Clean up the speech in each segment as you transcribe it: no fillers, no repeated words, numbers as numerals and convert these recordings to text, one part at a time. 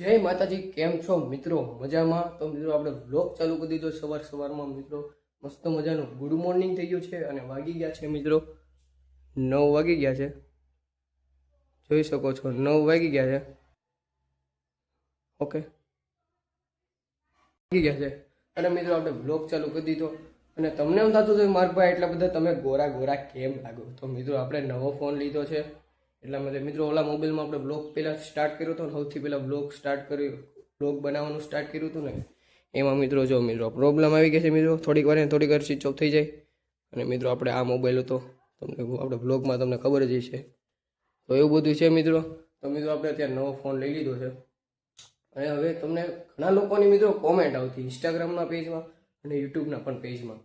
જય માતાજી, કેમ છો મિત્રો? મજામાં? તો મિત્રો આપણે વ્લોગ ચાલુ કરી દીધો સવારમાં મિત્રો. મસ્ત મજાનું ગુડ મોર્નિંગ થઈ ગયું છે અને વાગી ગયા છે મિત્રો 9 વાગી ગયા છે. જોઈ શકો છો 9 વાગી ગયા છે. ઓકે, વાગી ગયા છે અને મિત્રો આપણે વ્લોગ ચાલુ કરી દીધો. અને તમને એમ થતું હતું મારા ભાઈ એટલા બધા તમે ગોરા કેમ લાગો? તો મિત્રો આપણે નવો ફોન લીધો છે એટલા માટે મિત્રો ઓલા મોબાઈલમાં આપણે બ્લોગ પહેલાં સ્ટાર્ટ કર્યો હતો. સૌથી પહેલાં બ્લોગ બનાવવાનું સ્ટાર્ટ કર્યું હતું ને એમાં મિત્રો પ્રોબ્લેમ આવી ગઈ છે મિત્રો. થોડીક વાર સ્વિચ ઓફ થઈ જાય અને મિત્રો આપણે આ મોબાઈલ હતો તમને આપણે બ્લોગમાં તમને ખબર જ છે. તો એવું બધું છે મિત્રો. તો મિત્રો આપણે અત્યારે નવો ફોન લઈ લીધો છે અને હવે તમને ઘણા લોકોની મિત્રો કોમેન્ટ આવતી ઇન્સ્ટાગ્રામના પેજમાં અને યુટ્યુબના પણ પેજમાં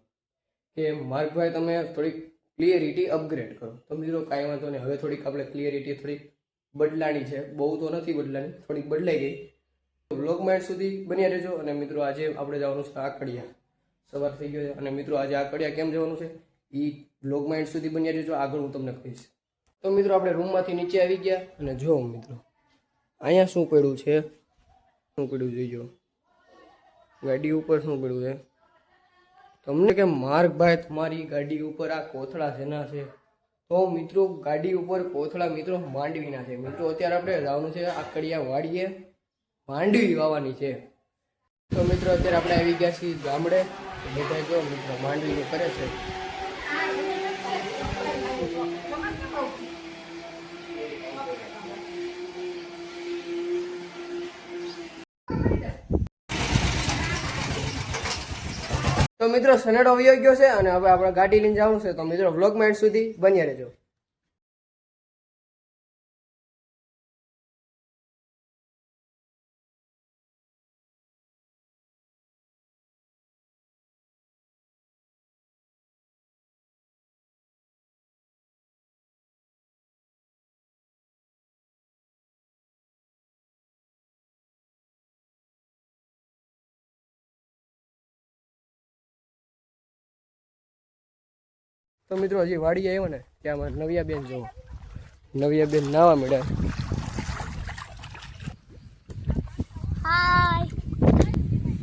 કે માર્કભાઈ તમે થોડીક ક્લિયરિટી અપગ્રેડ કરો. તો મિત્રો કાંઈ વાંધો નહીં, હવે થોડીક આપણે ક્લિયરિટી થોડીક બદલાણી છે. બહુ તો નથી બદલાણી, થોડીક બદલાઈ ગઈ. વ્લોગ માઇન્ડ સુધી બન્યા રહેજો. અને મિત્રો આજે આપણે જવાનું છે આકડિયા. સવાર થઈ ગયો છે અને મિત્રો આજે આકડિયા કેમ જવાનું છે એ વ્લોગ માઇન્ડ સુધી બન્યા રહેજો. આગળ હું તમને કહીશ. તો મિત્રો આપણે રૂમમાંથી નીચે આવી ગયા અને જો મિત્રો અહીંયા શું પડ્યું છે, જોઈજો ગાડી ઉપર શું પડ્યું છે. તમને કે માર્કભાઈ તમારી ગાડી ઉપર આ કોથળા શેના છે? તો મિત્રો ગાડી ઉપર કોથળા મિત્રો માંડવીના છે. મિત્રો અત્યારે આપણે જવાનું છે આકડિયા વાડીએ, માંડવી વાવવાની છે. તો મિત્રો અત્યારે આપણે આવી ગયા છીએ ગામડે. બધા જો મિત્રો માંડવીનું કરે છે. તો મિત્રો સનેડો વયો ગયો છે અને હવે આપણે ગાડી લઈને જવાનું છે. તો મિત્રો વ્લોગ માઇન્ડ સુધી બન્યા રહેજો. તો મિત્રો હજી વાડી આવ્યો ને ત્યાં નવિયા બેન જો નવિયા બેન નાવા મળ્યા.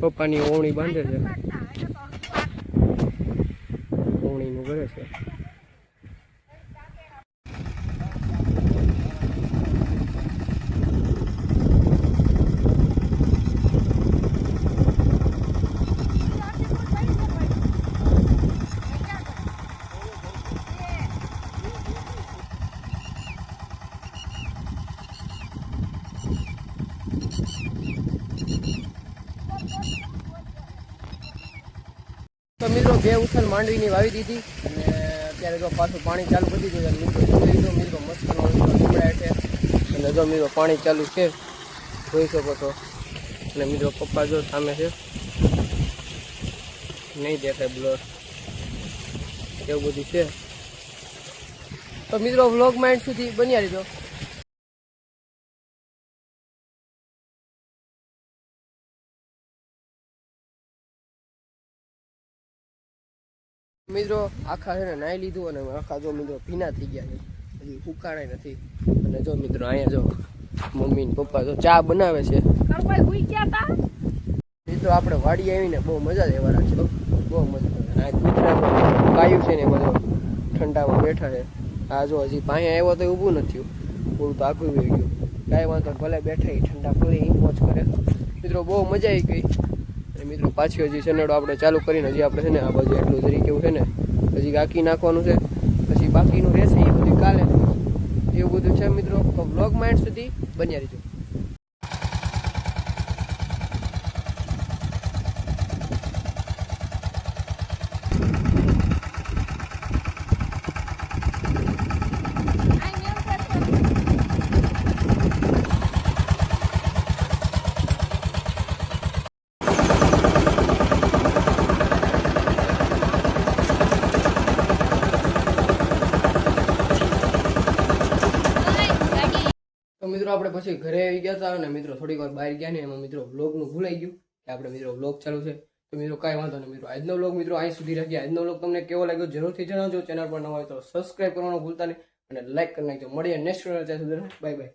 પપ્પાની ઓવણી બાંધે છે, ઓવણીનું કરે છે. તો મિત્રો બે ઉથલ માંડવીની વાવી દીધી અને અત્યારે જો પાછું પાણી ચાલુ કરી દીધું. મિત્રો મસ્તનો ઉભરાય છે અને જો મિત્રો પાણી ચાલુ છે જોઈ શકો છો. અને મિત્રો પપ્પા જો સામે છે, નહીં દેખાય બ્લર, એવું બધું છે. તો મિત્રો વ્લોગ માઇન્ડ સુધી બન્યા રહેજો. મિત્રો આખા છે ને નાહી લીધું અને આખા જો મિત્રો ભીના થઈ ગયા છે, હજી ઉકાળાય નથી. અને જો મિત્રો અહીંયા જો મમ્મી ને પપ્પા જો ચા બનાવે છે. મિત્રો આપણે વાડી આવીને બહુ મજા લેવાના છે, બહુ મજા. ગાયું છે ને બધો ઠંડામાં બેઠા છે. આ જો હજી પાણી આવ્યો તો ઊભું નથી, થોડું તો આખું આવી ગયું. કાંઈ વાંધો ભલે બેઠા ઠંડા પડી મોજ કરે. મિત્રો બહુ મજા આવી ગઈ. મિત્રો પાછી હજી સનેડો આપણે ચાલુ કરીને હજી આપણે છે ને આ બાજુ એટલું જરી કેવું છે ને હજી કાકી નાખવાનું છે, પછી બાકીનું રહેશે એ બધું કાલે. એવું બધું છે મિત્રો. તો વ્લોગ માઇન્ડ સુધી બન્યા રહેજો. તો મિત્રો આપણે પછી ઘરે આવી ગયા હતા અને મિત્રો થોડીક વાર બહાર ગયા ને એમાં મિત્રો વ્લોગનું ભૂલાઈ ગયું કે આપણે મિત્રો વ્લોગ ચાલુ છે. તો મિત્રો કાંઈ વાંધો નહીં. મિત્રો આજનો વ્લોગ મિત્રો અહીં સુધી રાખીએ. આજનો વ્લોગ તમને કેવો લાગ્યો જરૂરથી જણાવજો. ચેનલ પર ન હોય તો સબસ્ક્રાઈબ કરવાનું ભૂલતા નહીં અને લાઈક કરી નાખજો. મળીએ નેક્સ્ટ વિડીયો. ત્યાં સુધી બાય બાય.